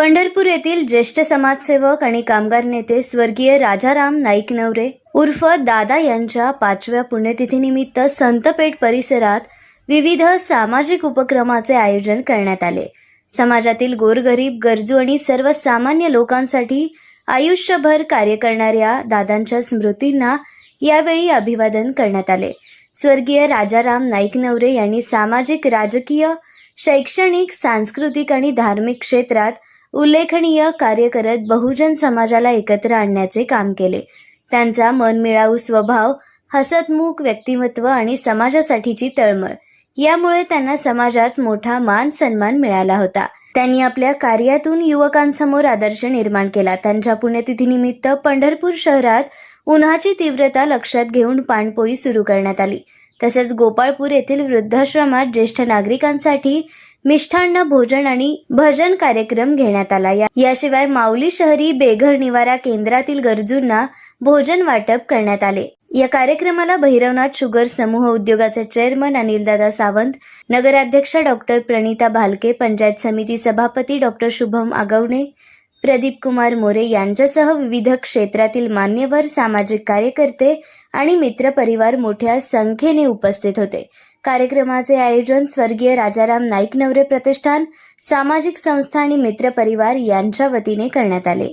पंढरपूर येथील ज्येष्ठ समाजसेवक आणि कामगार नेते स्वर्गीय राजाराम नाईक नवरे उर्फ दादा यांच्या 5व्या पुण्यतिथीनिमित्त संतपेठ परिसरात विविध सामाजिक उपक्रमाचे आयोजन करण्यात आले। समाजातील गोरगरीब, गरजू आणि सर्वसामान्य लोकांसाठी आयुष्यभर कार्य करणाऱ्या दादांच्या स्मृतींना यावेळी अभिवादन करण्यात आले। स्वर्गीय राजाराम नाईक नवरे यांनी सामाजिक, राजकीय, शैक्षणिक, सांस्कृतिक आणि धार्मिक क्षेत्रात उल्लेखनीय कार्य करत बहुजन समाजाला एकत्र आणण्याचे काम केले। त्यांचा मनमिळावू स्वभाव, हसतमुख व्यक्तिमत्व आणि समाजासाठीची तळमळ यामुळे त्यांना समाजात मोठा मान सन्मान मिळाला होता। त्यांनी आपल्या कार्यातून युवकांसमोर आदर्श निर्माण केला। त्यांच्या पुण्यतिथीनिमित्त पंढरपूर शहरात उन्हाची तीव्रता लक्षात घेऊन पाणपोई सुरू करण्यात आली। तसेच गोपाळपूर येथील वृद्धाश्रमात ज्येष्ठ नागरिकांसाठी मिष्टान्न भोजन आणि भजन कार्यक्रम घेण्यात आला। याशिवाय माऊली शहरी बेघर निवारा केंद्रातील गरजूंना भोजन वाटप करण्यात आले। या कार्यक्रमाला भैरवनाथ शुगर समूह उद्योगाचे चेअरमन अनिलदादा सावंत, नगराध्यक्ष डॉक्टर प्रणिता भालके, पंचायत समिती सभापती डॉक्टर शुभम आगवणे, प्रदीप कुमार मोरे यांच्यासह विविध क्षेत्रातील मान्यवर, सामाजिक कार्यकर्ते आणि मित्रपरिवार मोठ्या संख्येने उपस्थित होते। कार्यक्रमाचे आयोजन स्वर्गीय राजाराम नाईक नवरे प्रतिष्ठान, सामाजिक संस्था आणि मित्रपरिवार यांच्या वतीने करण्यात आले।